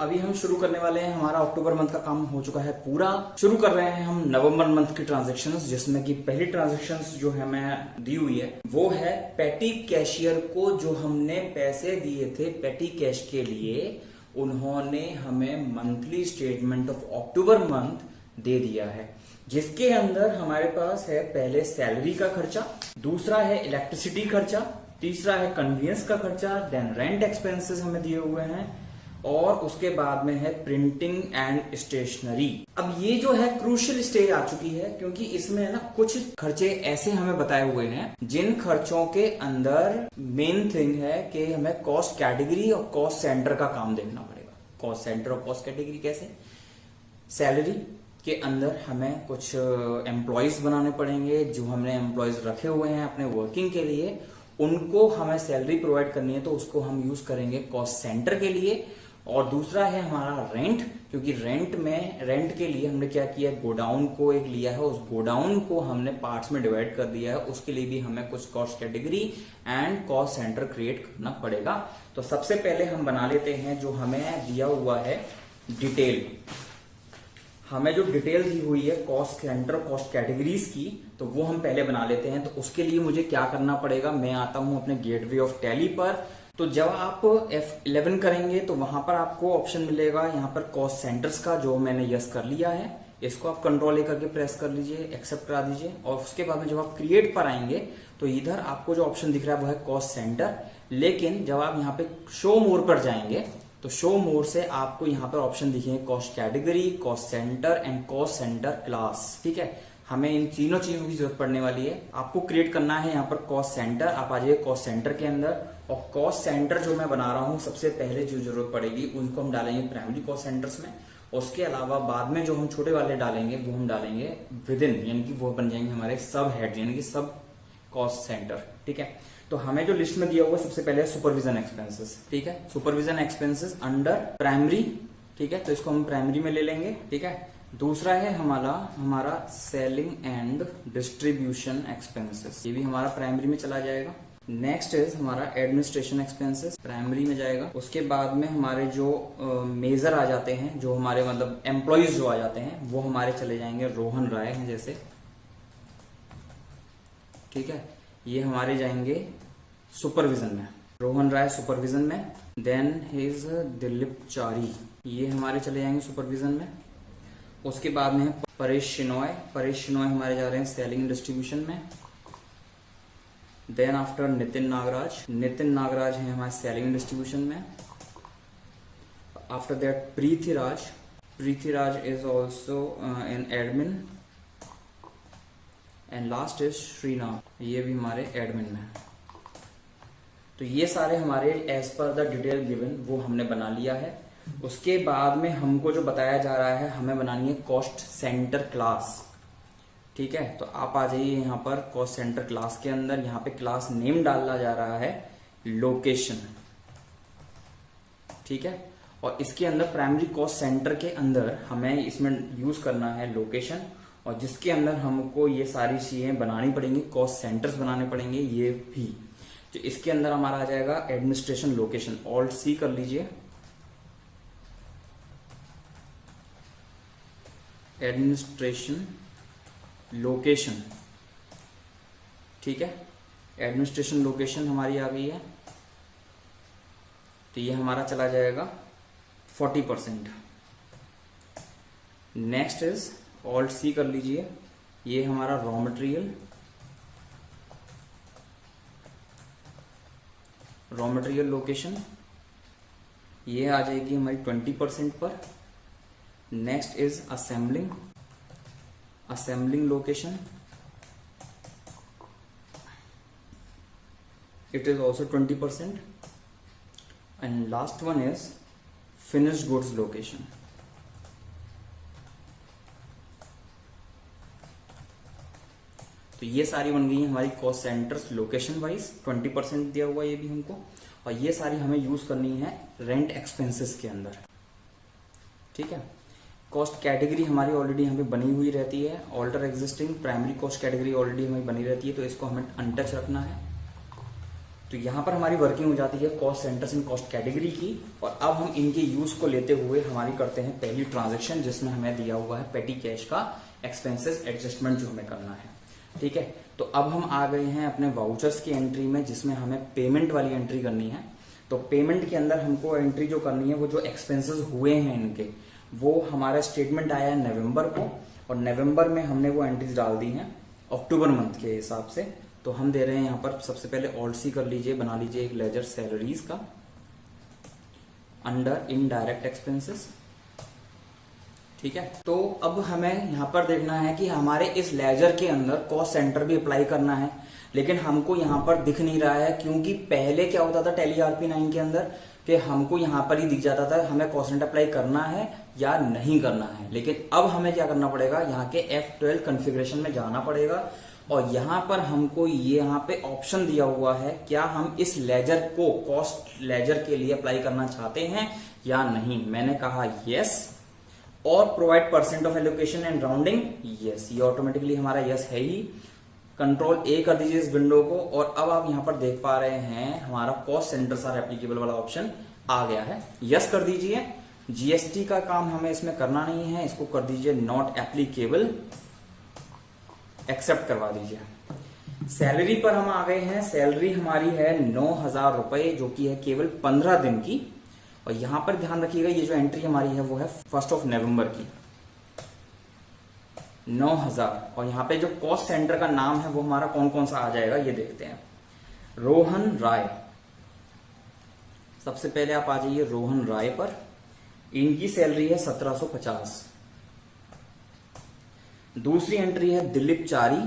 अभी हम शुरू करने वाले हैं। हमारा अक्टूबर मंथ का काम हो चुका है पूरा। शुरू कर रहे हैं हम नवंबर मंथ की ट्रांजैक्शंस, जिसमें कि पहली ट्रांजैक्शंस जो है मैं दी हुई है वो है पेटी कैशियर को जो हमने पैसे दिए थे पेटी कैश के लिए, उन्होंने हमें monthly statement of October month दे दिया है, जिसके अंदर हमारे पास है पहले सैलरी का खर्चा, दूसरा है इलेक्ट्रिसिटी खर्चा, तीसरा है कन्वीनियंस का खर्चा, देन रेंट एक्सपेंसेस हमें दिए हुए हैं, और उसके बाद में है प्रिंटिंग एंड स्टेशनरी। अब ये जो है क्रूशियल स्टेज आ चुकी है, क्योंकि इसमें ना कुछ खर्चे ऐसे हमें बताए हुए हैं जिन खर्चों के अंदर मेन थिंग है कि हमें कॉस्ट कैटेगरी और कॉस्ट सेंटर का काम देखना पड़ेगा। कॉस्ट सेंटर और कॉस्ट कैटेगरी कैसे? सैलरी के अंदर हमें कुछ एम्प्लॉयज बनाने पड़ेंगे, जो हमने एम्प्लॉयज रखे हुए हैं अपने वर्किंग के लिए, उनको हमें सैलरी प्रोवाइड करनी है, तो उसको हम यूज करेंगे कॉस्ट सेंटर के लिए। और दूसरा है हमारा रेंट, क्योंकि रेंट के लिए हमने क्या किया, गोडाउन को एक लिया है, उस गोडाउन को हमने पार्ट्स में डिवाइड कर दिया है, उसके लिए भी हमें कुछ cost category and cost centre create करना पड़ेगा। तो सबसे पहले हम बना लेते हैं जो हमें दिया हुआ है डिटेल। हमें जो डिटेल दी हुई है कॉस्ट सेंटर कॉस्ट कैटेगरीज की, तो वो हम पहले बना लेते हैं। तो उसके लिए मुझे क्या करना पड़ेगा, मैं आता हूं अपने गेटवे ऑफ टैली पर। तो जब आप F11 करेंगे तो वहां पर आपको ऑप्शन मिलेगा यहाँ पर कॉस्ट सेंटर्स का, जो मैंने यस कर लिया है। इसको आप कंट्रोल ए करके प्रेस कर लीजिए, एक्सेप्ट करा दीजिए, और उसके बाद में जब आप क्रिएट पर आएंगे तो इधर आपको जो ऑप्शन दिख रहा है वो है कॉस्ट सेंटर। लेकिन जब आप यहाँ पे शो मोर पर जाएंगे तो शो मोर से आपको यहाँ पर ऑप्शन दिखेंगे cost category, cost centre and cost centre class. ठीक है, हमें इन तीनों चीजों की जरूरत पड़ने वाली है। आपको क्रिएट करना है यहाँ पर कॉस्ट सेंटर। आप आ जाइए कॉस्ट सेंटर के अंदर, और कॉस्ट सेंटर जो मैं बना रहा हूँ सबसे पहले जो जरूरत पड़ेगी उनको हम डालेंगे प्राइमरी कॉस्ट सेंटर्स में। उसके अलावा बाद में जो हम छोटे वाले डालेंगे वो हम डालेंगे विद इन, यानी कि वो बन जाएंगे हमारे सब हेड, यानी कि सब कॉस्ट सेंटर। ठीक है, तो हमें जो लिस्ट में दिया हुआ सबसे पहले सुपरविजन एक्सपेंसेस। ठीक है, सुपरविजन एक्सपेंसेस अंडर प्राइमरी। ठीक है, तो इसको हम प्राइमरी में ले लेंगे। ठीक है, दूसरा है हमारा सेलिंग एंड डिस्ट्रीब्यूशन एक्सपेंसेस, ये भी हमारा प्राइमरी में चला जाएगा। नेक्स्ट इज हमारा एडमिनिस्ट्रेशन एक्सपेंसेस, प्राइमरी में जाएगा। उसके बाद में हमारे जो मेजर आ जाते हैं, जो हमारे मतलब एम्प्लॉयज जो आ जाते हैं, वो हमारे चले जाएंगे रोहन राय हैं जैसे। ठीक है, ये हमारे जाएंगे सुपरविजन में, रोहन राय सुपरविजन में। देन हिज दिलीप चारी, ये हमारे चले जाएंगे सुपरविजन में। उसके बाद में परेश शिनोय हमारे जा रहे हैं सेलिंग डिस्ट्रीब्यूशन में। देन आफ्टर नितिन नागराज है हमारे सेलिंग डिस्ट्रीब्यूशन में। After that Preetiraj is also in admin. And last is Srinath, ये भी हमारे एडमिन में। तो ये सारे हमारे as per the detail given वो हमने बना लिया है। उसके बाद में हमको जो बताया जा रहा है, हमें बनानी है कॉस्ट सेंटर क्लास। ठीक है, तो आप आ जाइए यहाँ पर कॉस्ट सेंटर क्लास के अंदर। यहाँ पे क्लास नेम डालना जा रहा है लोकेशन। ठीक है, और इसके अंदर प्राइमरी कॉस्ट सेंटर के अंदर हमें इसमें यूज करना है लोकेशन, और जिसके अंदर हमको ये सारी चीजें बनानी पड़ेंगी, कॉस्ट सेंटर्स बनाने पड़ेंगे ये भी। तो इसके अंदर हमारा आ जाएगा एडमिनिस्ट्रेशन लोकेशन, ऑल्ट सी कर लीजिए, एडमिनिस्ट्रेशन लोकेशन। ठीक है, एडमिनिस्ट्रेशन लोकेशन हमारी आ गई है, तो ये हमारा चला जाएगा 40%। नेक्स्ट इज ऑल्ट सी कर लीजिए, ये हमारा रॉ मटेरियल लोकेशन, ये आ जाएगी हमारी 20% पर। Next is assembling location, it is also 20%. And last one is finished goods location. तो ये सारी बन गई हमारी कॉस्ट सेंटर्स लोकेशन वाइज, 20% दिया हुआ ये भी हमको, और ये सारी हमें यूज करनी है रेंट एक्सपेंसेस के अंदर। ठीक है, कॉस्ट कैटेगरी हमारी ऑलरेडी यहाँ पे बनी हुई रहती है, alter existing primary cost category already हमें बनी रहती है, तो इसको हमें अनटच रखना है। तो यहाँ पर हमारी वर्किंग हो जाती है cost centres in cost category की। और अब हम इनके यूज को लेते हुए हमारी करते हैं पहली ट्रांजैक्शन, जिसमें हमें दिया हुआ है पेटी कैश का एक्सपेंसेस एडजस्टमेंट जो हमें करना है। ठीक है, तो अब हम आ गए हैं अपने वाउचर्स की एंट्री में, जिसमें हमें पेमेंट वाली एंट्री करनी है। तो पेमेंट के अंदर हमको एंट्री जो करनी है वो जो एक्सपेंसेस हुए हैं इनके, वो हमारा स्टेटमेंट आया है नवंबर को, और नवंबर में हमने वो एंट्रीज डाल दी हैं अक्टूबर मंथ के हिसाब से। तो हम दे रहे हैं यहाँ पर सबसे पहले ऑल्ट सी कर लीजिए, बना लीजिए एक लेजर सैलरीज का अंडर इनडायरेक्ट एक्सपेंसेस। ठीक है, तो अब हमें यहाँ पर देखना है कि हमारे इस लेजर के अंदर कॉस्ट सेंटर भी अप्लाई करना है, लेकिन हमको यहाँ पर दिख नहीं रहा है, क्योंकि पहले क्या होता था टैली RP9 के अंदर कि हमको यहाँ पर ही दिख जाता था हमें कॉस्ट सेंटर अप्लाई करना है या नहीं करना है। लेकिन अब हमें क्या करना पड़ेगा, यहाँ के F12 कॉन्फ़िगरेशन में जाना पड़ेगा, और यहाँ पर हमको ये यहाँ पे ऑप्शन दिया हुआ है, क्या हम इस लेजर को कॉस्ट लेजर के लिए अप्लाई करना चाहते हैं या नहीं। मैंने कहा यस, और provide percent of allocation and rounding, yes, ये ऑटोमेटिकली हमारा यस है ही। कंट्रोल ए कर दीजिए इस विंडो को, और अब आप यहाँ पर देख पा रहे हैं हमारा कॉस्ट सेंटर्स आर एप्लीकेबल वाला ऑप्शन आ गया है, यस कर दीजिए। GST का काम हमें इसमें करना नहीं है, इसको कर दीजिए नॉट एप्लीकेबल, एक्सेप्ट करवा दीजिए। सैलरी पर हम आ गए हैं, सैलरी हमारी है 9,000 रुपए, जो कि है केवल 15 दिन की। और यहां पर ध्यान रखिएगा ये जो एंट्री हमारी है वो है 1 नवंबर की, 9,000। और यहाँ पे जो कॉस्ट सेंटर का नाम है वो हमारा कौन कौन सा आ जाएगा ये देखते हैं। रोहन राय, सबसे पहले आप आ जाइए रोहन राय पर, इनकी सैलरी है 1750। दूसरी एंट्री है दिलीप चारी,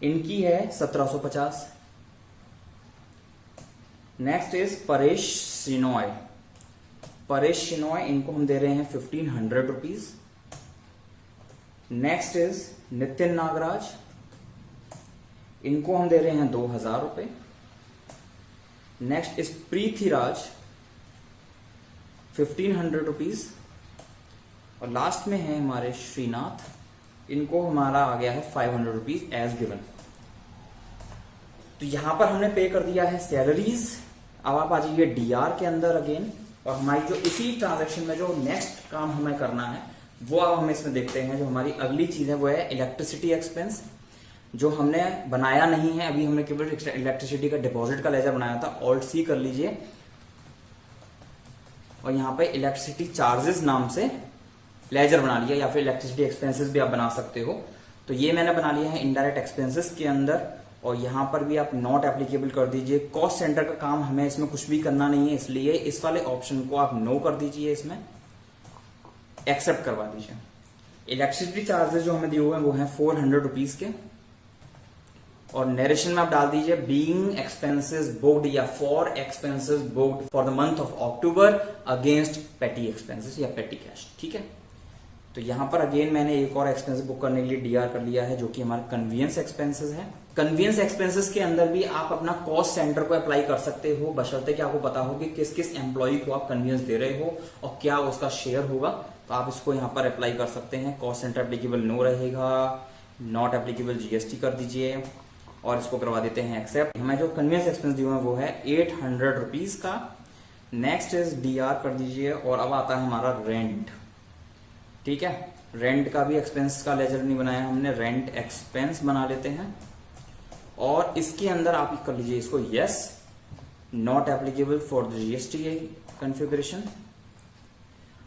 इनकी है 1750। नेक्स्ट इज परेश शिनॉय, परेश शिनॉय इनको हम दे रहे हैं 1500 rupees. Next is Nitin Nagaraj, इनको हम दे रहे हैं 2000 रुपए। Next is Prithviraj 1500 rupees. और लास्ट में है हमारे श्रीनाथ, इनको हमारा आ गया है 500 रुपीज एज गिवन। तो यहां पर हमने पे कर दिया है सैलरीज। अब आप आ जाइए DR के अंदर अगेन, और हमारी जो इसी ट्रांजैक्शन में जो नेक्स्ट काम हमें करना है वो अब हम इसमें देखते हैं। जो हमारी अगली चीज है वो है इलेक्ट्रिसिटी एक्सपेंस, जो हमने बनाया नहीं है अभी, हमने केवल इलेक्ट्रिसिटी का डिपॉजिट का लेजर बनाया था। ऑल्ट सी कर लीजिए, और यहाँ पे इलेक्ट्रिसिटी चार्जेस नाम से लेजर बना लिया, या फिर इलेक्ट्रिसिटी एक्सपेंसेस भी आप बना सकते हो। तो ये मैंने बना लिया है इनडायरेक्ट एक्सपेंसेस के अंदर, और यहां पर भी आप नॉट एप्लीकेबल कर दीजिए। कॉस्ट सेंटर का काम हमें इसमें कुछ भी करना नहीं है, इसलिए इस वाले ऑप्शन को आप नो कर दीजिए, इसमें एक्सेप्ट करवा दीजिए। इलेक्ट्रिसिटी चार्जेस जो हमें दिए हुए हैं वो हैं 400 रुपीज के, और नरेशन में आप डाल दीजिए बीइंग एक्सपेंसेस बुक्ड या for expenses booked for the month of October against पेटी एक्सपेंसेस या पेटी कैश। ठीक है, तो यहां पर अगेन मैंने एक और एक्सपेंस बुक करने के लिए DR कर लिया है, जो कि हमारा कन्वीनियंस एक्सपेंसेस है। कन्वीनियंस एक्सपेंसेस के अंदर भी आप अपना कॉस्ट सेंटर को अप्लाई कर सकते हो, बशर्ते कि आपको पता हो कि किस किस एम्प्लॉय को आप कन्वीनियंस दे रहे हो और क्या उसका शेयर होगा। तो आप इसको यहाँ पर अप्लाई कर सकते हैं। कॉस्ट सेंटर एप्लीकेबल नो रहेगा, नॉट एप्लीकेबल GST कर दीजिए, और इसको करवा देते हैं एक्सेप्ट। हमें जो कन्वीनियंस एक्सपेंस दिए हुए हैं वो है 800 रुपीज का। नेक्स्ट इज DR कर दीजिए, और अब आता है हमारा रेंट। ठीक है, रेंट का भी एक्सपेंस का लेजर नहीं बनाया हमने, रेंट एक्सपेंस बना लेते हैं, और इसके अंदर आप कर लीजिए इसको yes, not applicable for the GST configuration.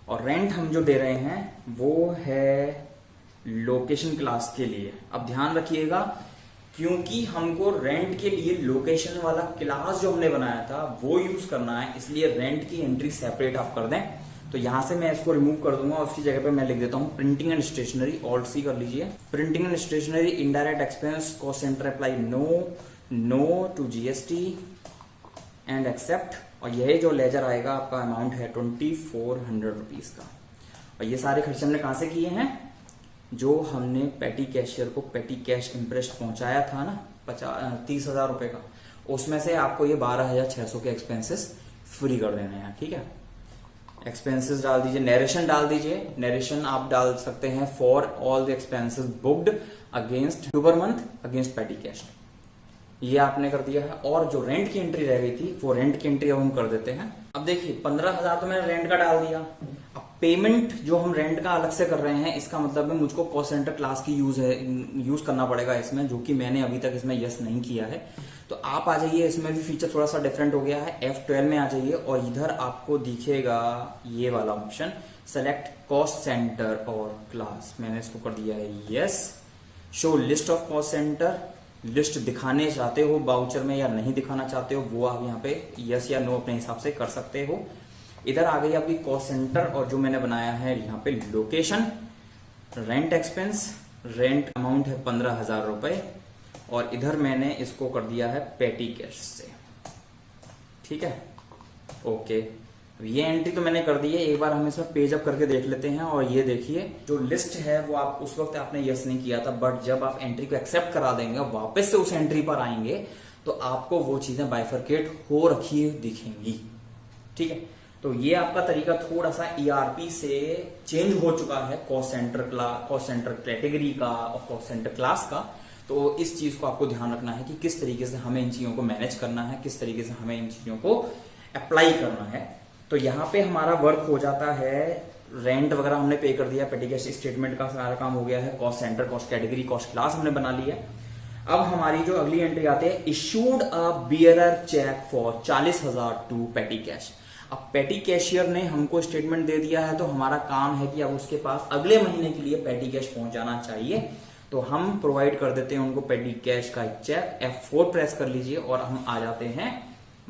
और रेंट हम जो दे रहे हैं वो है लोकेशन क्लास के लिए। अब ध्यान रखिएगा, क्योंकि हमको रेंट के लिए लोकेशन वाला क्लास जो हमने बनाया था वो यूज करना है, इसलिए रेंट की एंट्री सेपरेट आप कर दें। तो यहां से मैं इसको रिमूव कर दूंगा, उसकी जगह पे मैं लिख देता हूं printing and stationery, alt C कर लीजिए। Printing and stationery indirect expense cost centre apply no to GST and accept. और यह जो लेजर आएगा आपका अमाउंट है 2400 रुपीज का। और ये सारे खर्चे हमने कहां से किए हैं, जो हमने पेटी कैशियर को पेटी कैश इंप्रेस पहुंचाया था ना 30,000 रुपए का, उसमें से आपको ये 12,600 के एक्सपेंसेस फ्री कर देने हैं। ठीक है, एक्सपेंसेस डाल दीजिए, नरेशन डाल दीजिए। नरेशन आप डाल सकते हैं for all the expenses booked against October month against पेटी कैश। ये आपने कर दिया है। और जो रेंट की एंट्री रह गई थी वो रेंट की एंट्री अब हम कर देते हैं। अब देखिए 15,000 तो मैंने रेंट का डाल दिया। अब पेमेंट जो हम रेंट का अलग से कर रहे हैं, इसका मतलब है मुझको कॉस्ट सेंटर क्लास की यूज करना पड़ेगा इसमें, जो कि मैंने अभी तक इसमें यस नहीं किया है। तो आप आ जाइए, इसमें भी फीचर थोड़ा सा डिफरेंट हो गया है। F12 में आ जाइए और इधर आपको दिखेगा ये वाला ऑप्शन, सेलेक्ट कॉस्ट सेंटर और क्लास। मैंने इसको कर दिया है yes. Show list of cost centre, list दिखाने चाहते हो बाउचर में या नहीं दिखाना चाहते हो, वो आप यहाँ पे यस या नो अपने हिसाब से कर सकते हो। इधर आ गई आपकी कॉस्ट सेंटर और जो मैंने बनाया है यहाँ पे location, rent expense, rent amount है 15,000 रुपए और इधर मैंने इसको कर दिया है पेटी कैश से। ठीक है, ओके। ये एंट्री तो मैंने कर दी है। एक बार हम इसमें पेज अप करके देख लेते हैं। और ये देखिए जो लिस्ट है वो आप उस वक्त आपने यस नहीं किया था, बट जब आप एंट्री को एक्सेप्ट करा देंगे, वापस से उस एंट्री पर आएंगे तो आपको वो चीजें बाइफरकेट हो रखी दिखेंगी। ठीक है, तो ये आपका तरीका थोड़ा सा ERP से चेंज हो चुका है, कॉस्ट सेंटर कैटेगरी का और कॉस्ट सेंटर क्लास का। तो इस चीज को आपको ध्यान रखना है कि किस तरीके से हमें इन चीजों को मैनेज करना है, किस तरीके से हमें इन चीजों को अप्लाई करना है। तो यहाँ पे हमारा वर्क हो जाता है, रेंट वगैरह हमने पे कर दिया, पेटी कैश स्टेटमेंट का सारा काम हो गया है, cost centre, cost category, cost class हमने बना लिया। अब हमारी जो अगली एंट्री आती है, issued a bearer cheque for 40,000 to petty cash. अब पेटी कैशियर ने हमको स्टेटमेंट दे दिया है, तो हमारा काम है कि अब उसके पास अगले महीने के लिए पेटी कैश पहुंचाना चाहिए। तो हम प्रोवाइड कर देते हैं उनको पेटी कैश का एक चेक। F4 प्रेस कर लीजिए और हम आ जाते हैं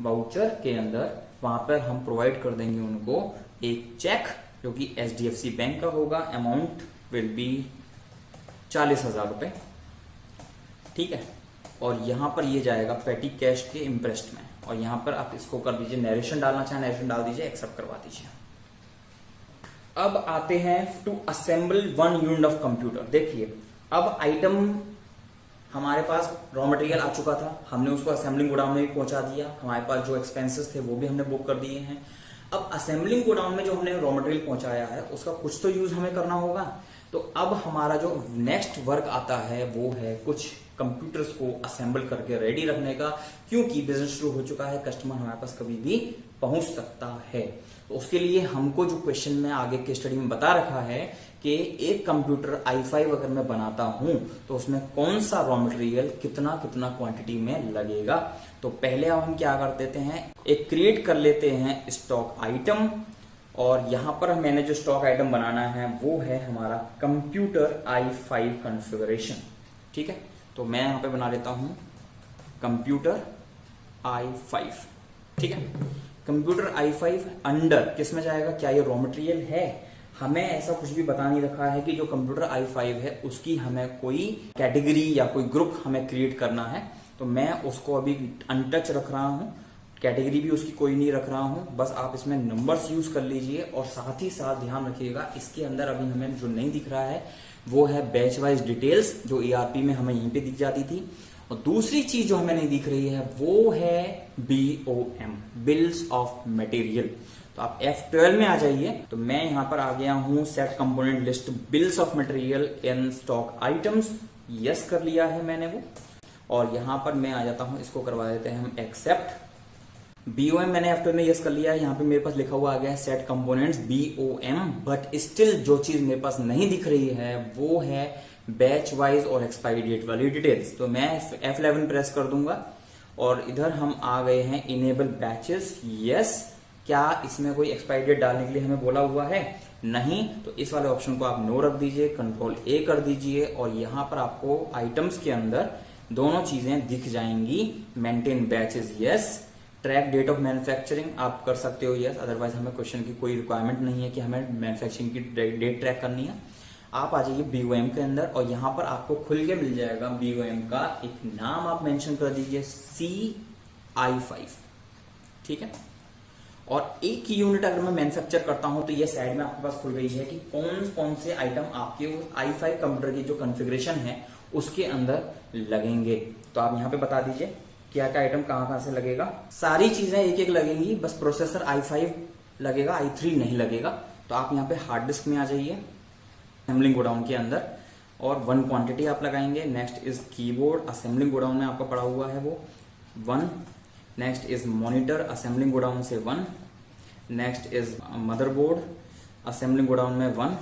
वाउचर के अंदर। वहां पर हम प्रोवाइड कर देंगे उनको एक चेक जो कि HDFC बैंक का होगा। अमाउंट विल बी 40,000 रुपए। ठीक है, और यहां पर ये जाएगा पेटी कैश के इम्प्रेस्ड में। और यहां पर आप इसको कर दीजिए, नरेशन डालना चाहे नरेशन डाल दीजिए, एक्सेप्ट करवा दीजिए। अब आते हैं to assemble 1 unit of computer. देखिए अब आइटम हमारे पास रॉ मटेरियल आ चुका था, हमने उसको असेंबलिंग गोडाउन में भी पहुंचा दिया। हमारे पास जो एक्सपेंसेस थे वो भी हमने बुक कर दिए हैं। अब असेंबलिंग गोडाउन में जो हमने रॉ मटेरियल पहुंचाया है उसका कुछ तो यूज हमें करना होगा। तो अब हमारा जो नेक्स्ट वर्क आता है वो है कुछ कंप्यूटर्स को असेंबल करके रेडी रखने का, क्योंकि बिजनेस शुरू हो चुका है, कस्टमर हमारे पास कभी भी पहुंच सकता है। तो उसके लिए हमको जो क्वेश्चन में आगे के स्टडी में बता रखा है कि एक कंप्यूटर i5 अगर मैं बनाता हूं तो उसमें कौन सा रॉ मटेरियल कितना कितना क्वांटिटी में लगेगा। तो पहले अब हम क्या कर देते हैं, एक क्रिएट कर लेते हैं स्टॉक आइटम। और यहां पर मैंने जो स्टॉक आइटम बनाना है वो है हमारा कंप्यूटर i5 कॉन्फ़िगरेशन। ठीक है, तो मैं यहां पे बना लेता हूं कंप्यूटर i5। ठीक है, कंप्यूटर i5 अंडर किस में जाएगा, क्या ये रॉ मटेरियल है? हमें ऐसा कुछ भी बता नहीं रखा है कि जो कंप्यूटर i5 है उसकी हमें कोई कैटेगरी या कोई ग्रुप हमें क्रिएट करना है। तो मैं उसको अभी अनटच रख रहा हूं, कैटेगरी भी उसकी कोई नहीं रख रहा हूं। बस आप इसमें नंबर्स यूज कर लीजिए और साथ ही साथ ध्यान रखिएगा इसके अंदर अभी हमें जो नहीं दिख रहा है वो है बैच वाइज डिटेल्स, जो ERP में हमें यहीं पे दिख जाती थी। और दूसरी चीज जो हमें नहीं दिख रही है वो है BOM, बिल्स ऑफ मटेरियल। तो आप F12 में आ जाइए। तो मैं यहां पर आ गया हूं, set component list bills of material in stock items, yes कर लिया है मैंने वो। और यहां पर मैं आ जाता हूं, इसको करवा देते हैं हम एक्सेप्ट। BOM मैंने F12 में यस कर लिया है। यहाँ पे मेरे पास लिखा हुआ आ गया है set components BOM, but still जो चीज मेरे पास नहीं दिख रही है वो है बैच वाइज और एक्सपायरी डेट वाली डिटेल्स। तो मैं F11 प्रेस कर दूंगा और इधर हम आ गए हैं इनेबल बैचेस, यस। क्या इसमें कोई एक्सपायरी डेट डालने के लिए हमें बोला हुआ है? नहीं। तो इस वाले ऑप्शन को आप नो रख दीजिए, कंट्रोल A कर दीजिए और यहां पर आपको आइटम्स के अंदर दोनों चीजें दिख जाएंगी। Maintain batches, yes. Track date of manufacturing आप कर सकते हो, यस। अदरवाइज हमें क्वेश्चन की कोई रिक्वायरमेंट नहीं है कि हमें मैन्युफैक्चरिंग की डेट ट्रैक करनी है। आप आ जाइए BOM के अंदर और यहां पर आपको खुल के मिल जाएगा BOM का एक नाम, आप मेंशन कर दीजिए CI5। ठीक है, और एक यूनिट अगर मैं मैन्युफैक्चर करता हूं तो ये साइड में आपके पास खुल गई है कि कौन कौन से आइटम आपके i5 कंप्यूटर की जो कॉन्फ़िगरेशन है उसके अंदर लगेंगे। तो आप यहां पे बता दीजिए क्या क्या आइटम कहां से लगेगा। सारी चीजें एक एक लगेंगी, बस प्रोसेसर i5 लगेगा, i3 नहीं लगेगा। तो आप यहाँ पे हार्ड डिस्क में आ जाइए, असेंबलिंग गोडाउन के अंदर, और 1 क्वांटिटी आप लगाएंगे। Next is keyboard, assembling godown में आपका पड़ा हुआ है वो 1। Next is monitor, assembling godown से 1। Next is motherboard, assembling godown में 1।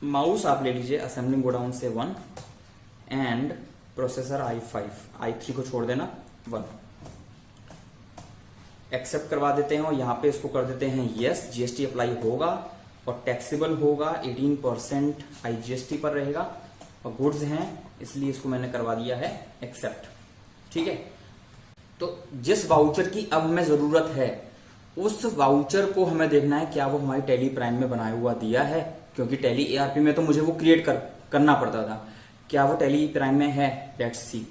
माउस आप ले लीजिए, असेंबलिंग गोडाउन से 1। एंड प्रोसेसर i5, i3 को छोड़ देना 1। एक्सेप्ट करवा देते हैं और यहाँ पे इसको कर देते हैं यस। जीएसटी अप्लाई होगा और टैक्सेबल होगा, 18% IGST पर रहेगा और गुड्स हैं इसलिए इसको मैंने करवा दिया है एक्सेप्ट। ठीक है, तो जिस वाउचर की अब हमें जरूरत है उस वाउचर को हमें देखना है क्या वो हमारी टैली प्राइम में बनाया हुआ दिया है, क्योंकि टैली ARP में तो मुझे वो क्रिएट करना पड़ता था। क्या वो टैली प्राइम में है? Let's see.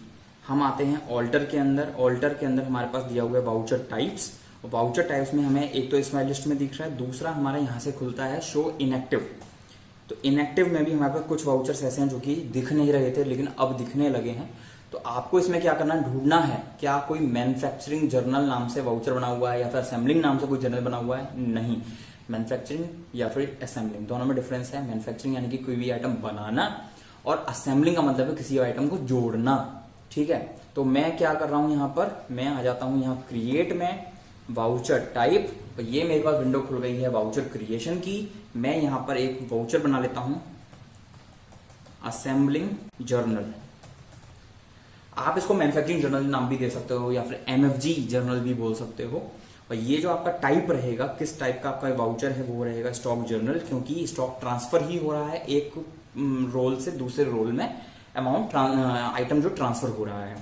हम आते हैं ऑल्टर के अंदर। ऑल्टर के अंदर हमारे पास दिया हुआ है वाउचर टाइप्स। वाउचर टाइप्स में हमें एक तो इसमें लिस्ट में दिख रहा है, दूसरा हमारा यहाँ से खुलता है शो इनएक्टिव। तो इनएक्टिव में भी हमारे पास कुछ वाउचर्स ऐसे हैं जो कि दिख नहीं रहे थे लेकिन अब दिखने लगे हैं। तो आपको इसमें क्या करना है, ढूंढना है क्या कोई मैन्युफैक्चरिंग जर्नल नाम से वाउचर बना हुआ है या फिर असेंबलिंग नाम से कोई जर्नल बना हुआ है। नहीं, मैन्युफैक्चरिंग या फिर असेंबलिंग दोनों में डिफरेंस है। मैन्युफैक्चरिंग यानी कि कोई भी आइटम बनाना और असेंबलिंग का मतलब है किसी आइटम को जोड़ना। ठीक है, तो मैं क्या कर रहा हूं यहां पर, मैं आ जाता हूं यहां क्रिएट में वाउचर टाइप। तो ये मेरे पास विंडो खुल गई है वाउचर क्रिएशन की। मैं यहां पर एक वाउचर बना लेता हूं असेंबलिंग जर्नल। आप इसको मैन्युफैक्चरिंग जर्नल नाम भी दे सकते हो या फिर MFG जर्नल भी बोल सकते हो। और ये जो आपका टाइप रहेगा, किस टाइप का आपका वाउचर है, वो रहेगा स्टॉक जर्नल, क्योंकि स्टॉक ट्रांसफर ही हो रहा है एक रोल से दूसरे रोल में, अमाउंट आइटम जो ट्रांसफर हो रहा है।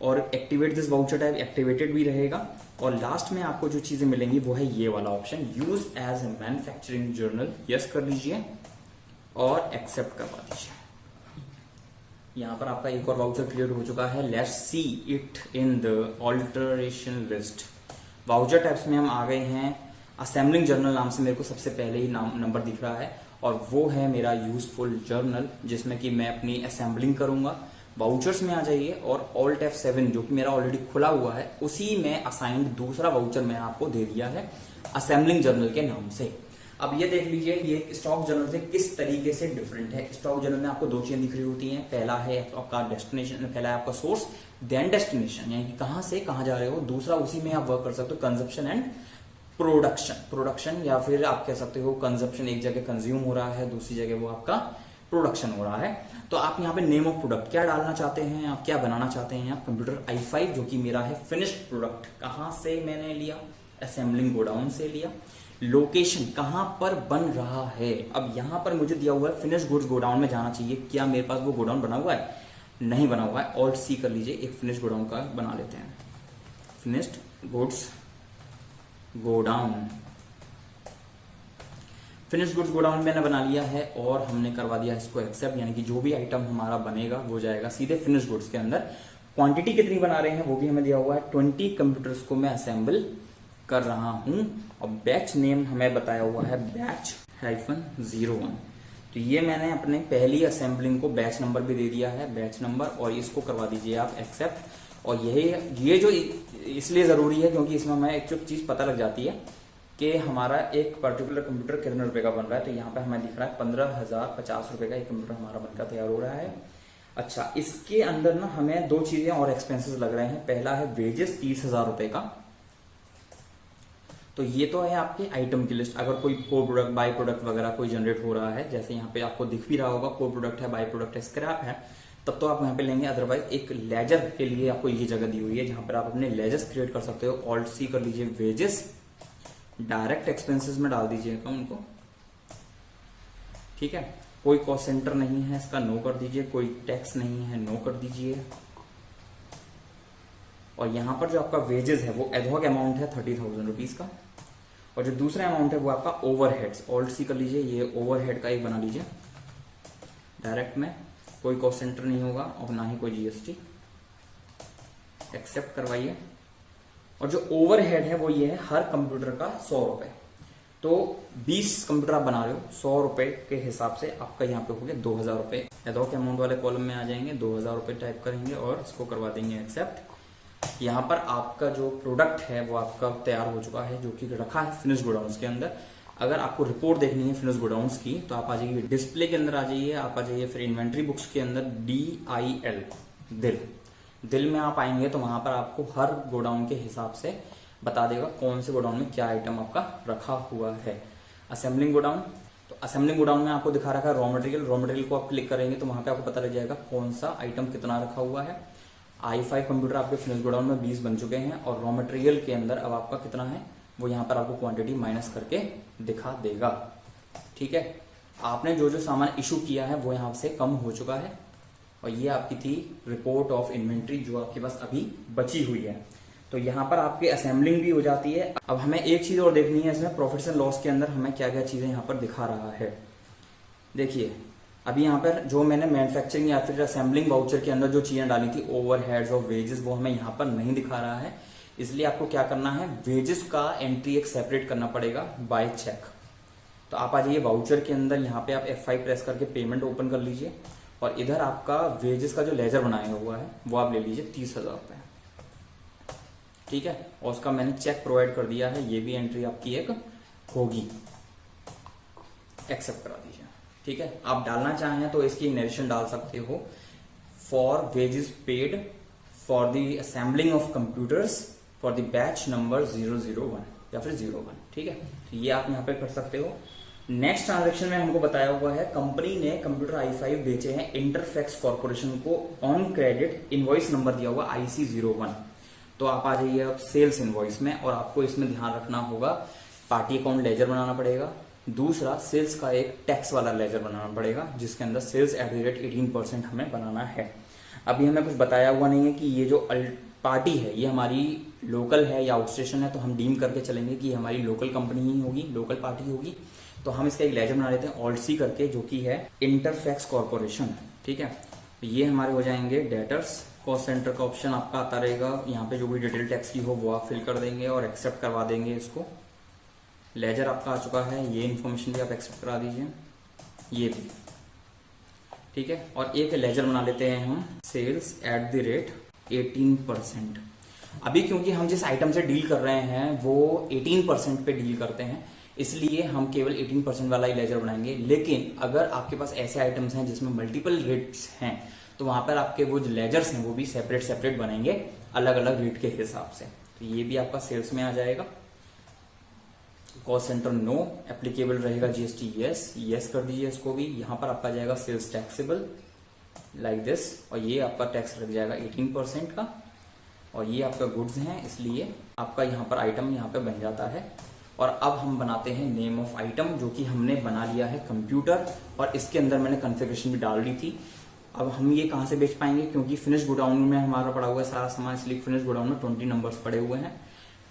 और activate this voucher type activated भी रहेगा। और लास्ट में आपको जो चीजें मिलेंगी वो है ये वाला option, use as a manufacturing journal. Yes कर लीजिए और एक्सेप्ट करवा दीजिए। यहां पर आपका एक और वाउचर क्रिएट हो चुका है। Let's see it in the alteration list. Voucher types में हम आ गए हैं। असेंबलिंग जर्नल नाम से मेरे को सबसे पहले ही नंबर दिख रहा है और वो है मेरा यूजफुल जर्नल, जिसमें कि मैं अपनी असेंबलिंग करूंगा। वाउचर्स में आ जाइए और Alt F7 जो कि मेरा ऑलरेडी खुला हुआ है, उसी में असाइंड दूसरा वाउचर मैंने आपको दे दिया है असेंबलिंग जर्नल के नाम से। अब ये देख लीजिए ये स्टॉक जर्नल से किस तरीके से डिफरेंट है। स्टॉक जर्नल में आपको दो चीजें दिख रही होती हैं। पहला है आपका डेस्टिनेशन, पहला है आपका सोर्स, देन डेस्टिनेशन यानी कि कहां से कहां जा रहे हो। दूसरा उसी में आप वर्क कर सकते हो कंजप्शन एंड प्रोडक्शन, या फिर आप कह सकते हो कंजप्शन एक जगह कंज्यूम हो रहा है, दूसरी जगह वो आपका प्रोडक्शन हो रहा है। तो आप यहाँ पे नेम ऑफ प्रोडक्ट क्या डालना चाहते हैं, आप क्या बनाना चाहते हैं। आप कंप्यूटर i5 जो कि मेरा है फिनिश्ड प्रोडक्ट, कहां से मैंने लिया, असेंबलिंग गोडाउन से लिया। लोकेशन कहां पर बन रहा है, अब यहां पर मुझे दिया हुआ है फिनिश्ड गुड्स गोडाउन में जाना चाहिए। क्या मेरे पास वो गोडाउन बना हुआ है? नहीं बना हुआ है। Alt C कर लीजिए, एक फिनिश्ड गोडाउन का बना लेते हैं। Finished goods godown, finish goods godown मैंने बना लिया है और हमने करवा दिया इसको एक्सेप्ट, यानी कि जो भी आइटम हमारा बनेगा वो जाएगा सीधे फिनिश गुड्स के अंदर। क्वांटिटी कितनी बना रहे हैं वो भी हमें दिया हुआ है, 20 कंप्यूटर्स को मैं असेंबल कर रहा हूं। और बैच नेम हमें बताया हुआ है बैच-01। तो ये मैंने अपने पहली असेंबलिंग को बैच नंबर भी दे दिया है, बैच नंबर, और इसको करवा दीजिए आप एक्सेप्ट। और ये जो इसलिए जरूरी है क्योंकि इसमें हमें एक चीज पता लग जाती है कि हमारा एक पर्टिकुलर कंप्यूटर कितने रुपए का बन रहा है। तो यहाँ पे हमें दिख रहा है 15,050 रुपए का एक कंप्यूटर हमारा बनकर तैयार हो रहा है। अच्छा, इसके अंदर ना हमें दो चीजें और एक्सपेंसेस लग रहे हैं। पहला है वेजेस 30,000 रुपए का। तो ये तो है आपके आइटम की लिस्ट। अगर कोई को प्रोडक्ट बाय प्रोडक्ट वगैरह कोई जनरेट हो रहा है, जैसे यहाँ पे आपको दिख भी रहा होगा को प्रोडक्ट है, बाय प्रोडक्ट है, स्क्रैप है, तब तो आप यहाँ पे लेंगे। अदरवाइज एक लेजर के लिए आपको ये जगह दी हुई है जहां पर आप अपने लेजर्स क्रिएट कर सकते हो। Alt C कर लीजिए, वेजेस, डायरेक्ट एक्सपेंसेस में डाल दीजिएगा उनको। ठीक है, कोई कॉस्ट सेंटर नहीं है इसका, नो कर दीजिए। कोई टैक्स नहीं है, नो कर दीजिए। और यहां पर जो आपका वेजेस है वो एडहॉक अमाउंट है 30,000 रुपीज का। और जो दूसरा अमाउंट है वो आपका ओवरहेड्स, Alt C कर लीजिए, ये ओवरहेड का एक बना लीजिए। डायरेक्ट में कोई कॉस्ट सेंटर नहीं होगा और ना ही कोई GST। एक्सेप्ट करवाइए। और जो ओवरहेड है वो ये है हर कंप्यूटर का 100 रुपए। तो 20 कंप्यूटर आप बना रहे हो, 100 रुपए के हिसाब से आपका यहाँ पे हो गया 2,000 रुपए। एडहॉक अमाउंट वाले कॉलम में आ जाएंगे, 2,000 रुपए टाइप करेंगे और इसको करवा देंगे एक्सेप्ट। यहाँ पर आपका जो प्रोडक्ट है वो आपका तैयार हो चुका है, जो कि रखा है फिनिश गोडाउन के अंदर। अगर आपको रिपोर्ट देखनी है फिनिश गोडाउन्स की तो आप आ जाइए डिस्प्ले के अंदर आ जाइए, आप आ जाइए फिर इन्वेंट्री बुक्स के अंदर DIL दिल में आप आएंगे तो वहां पर आपको हर गोडाउन के हिसाब से बता देगा कौन से गोडाउन में क्या आइटम आपका रखा हुआ है। असेंबलिंग गोडाउन, तो असेंबलिंग गोडाउन में आपको दिखा रखा है रॉ मटेरियल को आप क्लिक करेंगे तो वहां पे आपको पता लग जाएगा कौन सा आइटम कितना रखा हुआ है। i5 कंप्यूटर आपके फिनिश गोडाउन में 20 बन चुके हैं और रॉ मटेरियल के अंदर अब आपका कितना है वो यहाँ पर आपको क्वांटिटी माइनस करके दिखा देगा। ठीक है, आपने जो जो सामान इशू किया है वो यहाँ से कम हो चुका है और ये आपकी थी रिपोर्ट ऑफ इन्वेंट्री जो आपके पास अभी बची हुई है। तो यहाँ पर आपकी असेंबलिंग भी हो जाती है। अब हमें एक चीज और देखनी है इसमें प्रॉफिट्स एंड लॉस के अंदर हमें क्या क्या चीजें यहाँ पर दिखा रहा है। देखिए अभी यहाँ पर जो मैंने मैन्युफैक्चरिंग या फिर असेंबलिंग वाउचर के अंदर जो चीजें डाली थी ओवरहेड्स और वेजेस वो हमें यहाँ पर नहीं दिखा रहा है, इसलिए आपको क्या करना है वेजेस का एंट्री एक सेपरेट करना पड़ेगा बाय चेक। तो आप आ जाइए वाउचर के अंदर, यहाँ पे आप F5 प्रेस करके पेमेंट ओपन कर लीजिए और इधर आपका वेजेस का जो लेजर बनाया हुआ है वो आप ले लीजिए 30,000 रुपए। ठीक है, और उसका मैंने चेक प्रोवाइड कर दिया है, ये भी एंट्री आपकी एक होगी, एक्सेप्ट करा दीजिए। ठीक है, आप डालना चाहें तो इसकी नरेशन डाल सकते हो for wages paid for the assembling of computers for the batch number 001 या फिर 01। ठीक है, तो ये आप यहाँ पे कर सकते हो। नेक्स्ट ट्रांजेक्शन में हमको बताया हुआ है कंपनी ने कंप्यूटर i5 बेचे हैं इंटरफैक्स कॉर्पोरेशन को ऑन क्रेडिट, इनवॉइस नंबर दिया हुआ IC01। तो आप आ जाइए अब सेल्स इनवॉइस में और आपको इसमें ध्यान रखना होगा पार्टी अकाउंट लेजर बनाना पड़ेगा। दूसरा सेल्स का एक टैक्स वाला लेजर बनाना पड़ेगा जिसके अंदर सेल्स @ 18% हमें बनाना है। अभी हमें कुछ बताया हुआ नहीं है कि ये जो पार्टी है ये हमारी लोकल है या आउटस्टेशन है, तो हम डीम करके चलेंगे कि हमारी लोकल कंपनी ही होगी, लोकल पार्टी होगी। तो हम इसका एक लेजर बना लेते हैं ऑल्सी करके जो कि है इंटरफैक्स कॉर्पोरेशन। ठीक है, तो ये हमारे हो जाएंगे डेटर्स। कॉस्ट सेंटर का ऑप्शन आपका आता रहेगा, यहाँ पे जो भी डिटेल टैक्स की हो वो आप फिल कर देंगे और एक्सेप्ट करवा देंगे इसको। लेजर आपका आ चुका है, ये इन्फॉर्मेशन भी आप एक्सेप्ट करा दीजिए, ये भी। ठीक है, और एक लेजर बना लेते हैं हम सेल्स @ 18%। अभी क्योंकि हम जिस आइटम से डील कर रहे हैं वो 18% पे डील करते हैं, इसलिए हम केवल 18% वाला ही लेजर बनाएंगे। लेकिन अगर आपके पास ऐसे आइटम्स हैं जिसमें मल्टीपल रेट्स हैं तो वहां पर आपके वो जो लेजर्स हैं वो भी सेपरेट बनेंगे अलग अलग रेट के हिसाब से। तो ये भी आपका सेल्स में आ जाएगा। कॉस्ट सेंटर नो, एप्लीकेबल रहेगा GST यस कर दीजिए इसको भी। यहाँ पर आपका जाएगा सेल्स टैक्सेबल लाइक दिस, और ये आपका टैक्स लग जाएगा 18% का, और ये आपका गुड्स हैं इसलिए आपका यहाँ पर आइटम यहाँ पे बन जाता है। और अब हम बनाते हैं नेम ऑफ आइटम जो कि हमने बना लिया है कंप्यूटर, और इसके अंदर मैंने कॉन्फ़िगरेशन भी डाल दी थी। अब हम ये कहाँ से बेच पाएंगे क्योंकि फिनिश गोडाउन में हमारा पड़ा हुआ है सारा सामान, इसलिए फिनिश गोडाउन में 20 नंबर्स पड़े हुए हैं,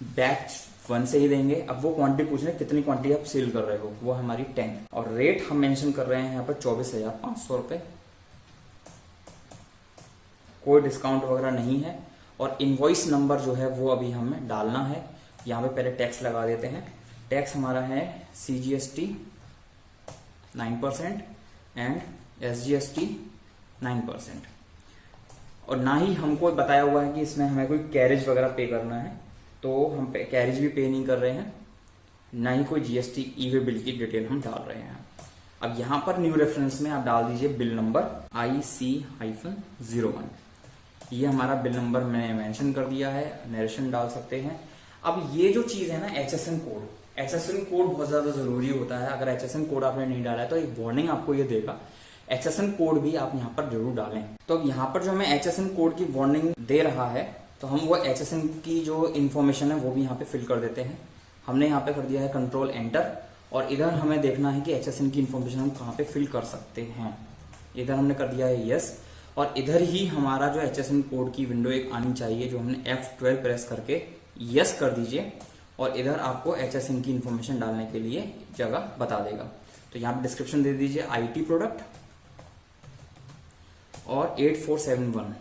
बैच 1 से ही देंगे। अब वो क्वांटिटी पूछ रहे हैं कितनी क्वांटिटी आप सेल कर रहे हो, वो हमारी 10, और रेट हम मेंशन कर रहे हैं यहाँ पर 24,500 रुपए, कोई डिस्काउंट वगैरह नहीं है। और इनवॉइस नंबर जो है वो अभी हमें डालना है। यहाँ पे पहले टैक्स लगा देते हैं। टैक्स हमारा है CGST 9% एंड SGST 9%। और ना ही हमको बताया हुआ है कि इसमें हमें कोई कैरेज वगैरह पे करना है, तो हम कैरेज भी पे नहीं कर रहे हैं, ना ही कोई GST ई-वे बिल की डिटेल हम डाल रहे हैं। अब यहाँ पर न्यू रेफरेंस में आप डाल दीजिए बिल नंबर IC-01। ये हमारा बिल नंबर मैंने मेंशन कर दिया है, नरेशन डाल सकते हैं। अब ये जो चीज है ना HSN कोड बहुत ज्यादा जरूरी होता है। अगर HSN कोड आपने नहीं डाला है तो एक वार्निंग आपको ये देगा, HSN कोड भी आप यहाँ पर जरूर डालें। तो अब यहाँ पर जो हमें HSN कोड की वार्निंग दे रहा है तो हम वो HSN की जो इन्फॉर्मेशन है वो भी यहाँ पे फिल कर देते हैं। हमने यहाँ पे कर दिया है कंट्रोल एंटर, और इधर हमें देखना है कि HSN की इन्फॉर्मेशन हम कहाँ पे फिल कर सकते हैं। इधर हमने कर दिया है यस, और इधर ही हमारा जो HSN कोड की विंडो एक आनी चाहिए जो हमने F12 प्रेस करके यस कर दीजिए, और इधर आपको HSN की इन्फॉर्मेशन डालने के लिए जगह बता देगा। तो यहाँ पे डिस्क्रिप्शन दे दीजिए IT प्रोडक्ट और 8471,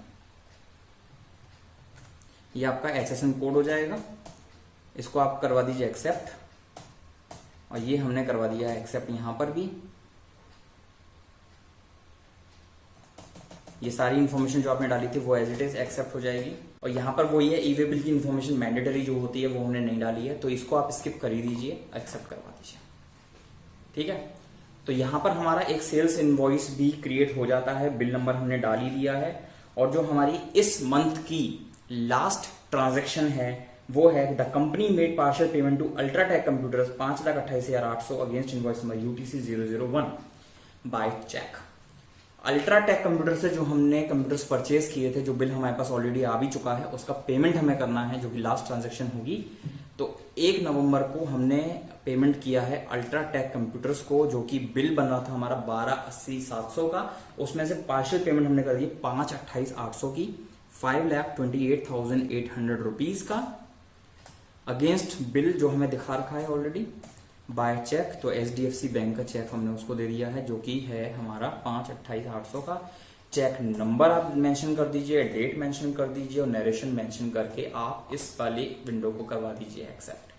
ये आपका HSN कोड हो जाएगा। इसको आप करवा दीजिए एक्सेप्ट, और ये हमने करवा दिया है एक्सेप्ट। यहां पर भी ये सारी इन्फॉर्मेशन जो आपने डाली थी वो एज इट इज एक्सेप्ट हो जाएगी। और यहाँ पर वो ये ई-वे बिल की इन्फॉर्मेशन मैंडेटरी जो होती है वो हमने नहीं डाली है, तो इसको आप स्किप कर ही दीजिए, एक्सेप्ट करवा दीजिए। ठीक है। तो यहाँ पर हमारा एक सेल्स इनवॉइस भी क्रिएट हो जाता है, बिल नंबर हमने डाल ही दिया है। और जो हमारी इस मंथ की लास्ट ट्रांजैक्शन है वो है the company made partial payment to UltraTech Computers 5,28,800 against invoice number UTC 001 by cheque. UltraTech computer से जो हमने कंप्यूटर्स परचेज किए थे, जो बिल हमारे पास ऑलरेडी आ भी चुका है, उसका पेमेंट हमें करना है, जो कि लास्ट ट्रांजैक्शन होगी। तो 1 नवंबर को हमने पेमेंट किया है अल्ट्राटेक कंप्यूटर्स को, जो कि बिल बन रहा था हमारा 12,80,700 का। उसमें से पार्शियल पेमेंट हमने कर दी 5,28,800 की, 5,28,800 रुपीज का अगेंस्ट बिल जो हमें दिखा रखा है ऑलरेडी बाय चेक। तो HDFC बैंक का चेक हमने उसको दे दिया है, जो कि है हमारा 5,28,800 का। चेक नंबर आप मेंशन कर दीजिए, डेट मेंशन कर दीजिए और नरेशन मेंशन करके आप इस वाली विंडो को करवा दीजिए एक्सेप्ट।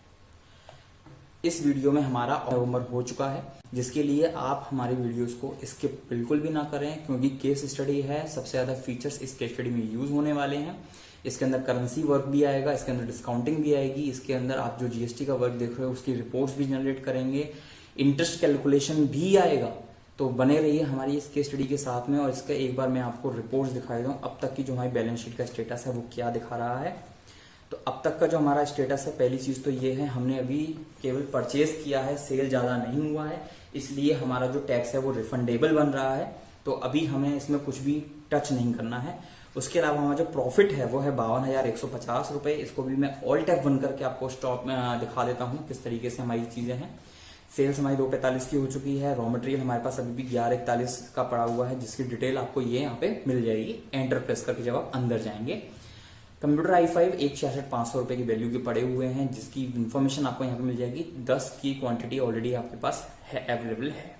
इस वीडियो में हमारा नवंबर हो चुका है, जिसके लिए आप हमारी वीडियोस को स्किप बिल्कुल भी ना करें, क्योंकि केस स्टडी है। सबसे ज्यादा फीचर्स इस केस स्टडी में यूज होने वाले हैं। इसके अंदर करेंसी वर्क भी आएगा, इसके अंदर डिस्काउंटिंग भी आएगी, इसके अंदर आप जो GST का वर्क देख रहे हो उसकी रिपोर्ट्स भी जनरेट करेंगे, इंटरेस्ट कैलकुलेशन भी आएगा। तो बने रहिए हमारी इस केस स्टडी के साथ में। और इसका एक बार मैं आपको रिपोर्ट्स दिखा दूं, अब तक की जो हमारी बैलेंस शीट का स्टेटस है वो क्या दिखा रहा है। तो अब तक का जो हमारा स्टेटस है, पहली चीज तो ये है, हमने अभी केवल परचेज किया है, सेल ज्यादा नहीं हुआ है, इसलिए हमारा जो टैक्स है वो रिफंडेबल बन रहा है। तो अभी हमें इसमें कुछ भी टच नहीं करना है। उसके अलावा हमारा जो प्रॉफिट है वो है 52,150 रुपए। इसको भी मैं ऑल टैब 1 करके आपको स्टॉक में दिखा देता हूँ किस तरीके से हमारी चीजें हैं। सेल्स हमारी 245 की हो चुकी है। रॉ मटेरियल हमारे पास अभी भी 1141 का पड़ा हुआ है, जिसकी डिटेल आपको ये यहाँ पे मिल जाएगी एंटर प्रेस करके जब आप अंदर जाएंगे। कंप्यूटर i5 1,66,500 रुपए की वैल्यू के पड़े हुए हैं, जिसकी इन्फॉर्मेशन आपको यहाँ पे मिल जाएगी। 10 की क्वांटिटी ऑलरेडी आपके पास है, अवेलेबल है।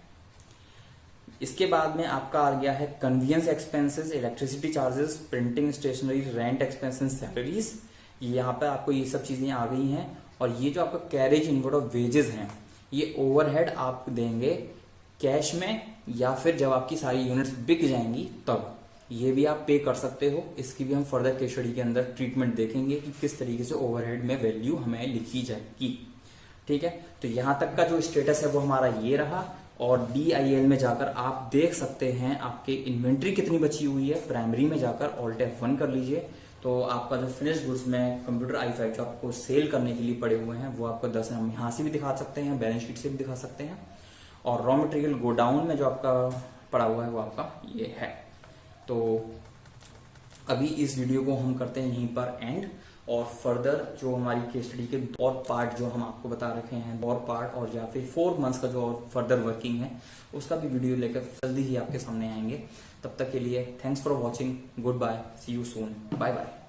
इसके बाद में आपका आ गया है convenience expenses, electricity charges, printing stationery, rent expenses, salaries. यहाँ पे आपको ये सब चीजें आ गई हैं। और ये जो आपका कैरेज इनवर्ड ऑफ वेजेस हैं, ये ओवरहेड आप देंगे कैश में या फिर जब आपकी सारी यूनिट्स बिक जाएंगी तब। ये भी आप पे कर सकते हो। इसकी भी हम फर्दर केस स्टडी के अंदर ट्रीटमेंट देखेंगे कि किस तरीके से ओवरहेड में वैल्यू हमें लिखी जाएगी। ठीक है, तो यहां तक का जो स्टेटस है वो हमारा ये रहा। और DIL में जाकर आप देख सकते हैं आपके इन्वेंट्री कितनी बची हुई है। प्राइमरी में जाकर ऑल टैब 1 कर लीजिए, तो आपका जो फिनिश गुड्स में कंप्यूटर i5 जो आपको सेल करने के लिए पड़े हुए हैं वो आपको 10 हम यहाँ से भी दिखा सकते हैं, बैलेंस शीट से भी दिखा सकते हैं। और रॉ मटेरियल गोडाउन में जो आपका पड़ा हुआ है वो आपका ये है। तो अभी इस वीडियो को हम करते हैं यहीं पर एंड। और फर्दर जो हमारी केस स्टडी के और पार्ट जो हम आपको बता रखे हैं, और पार्ट और या फिर 4 मंथ्स का जो और फर्दर वर्किंग है उसका भी वीडियो लेकर जल्दी ही आपके सामने आएंगे। तब तक के लिए thanks for watching, good bye, see you soon, bye bye.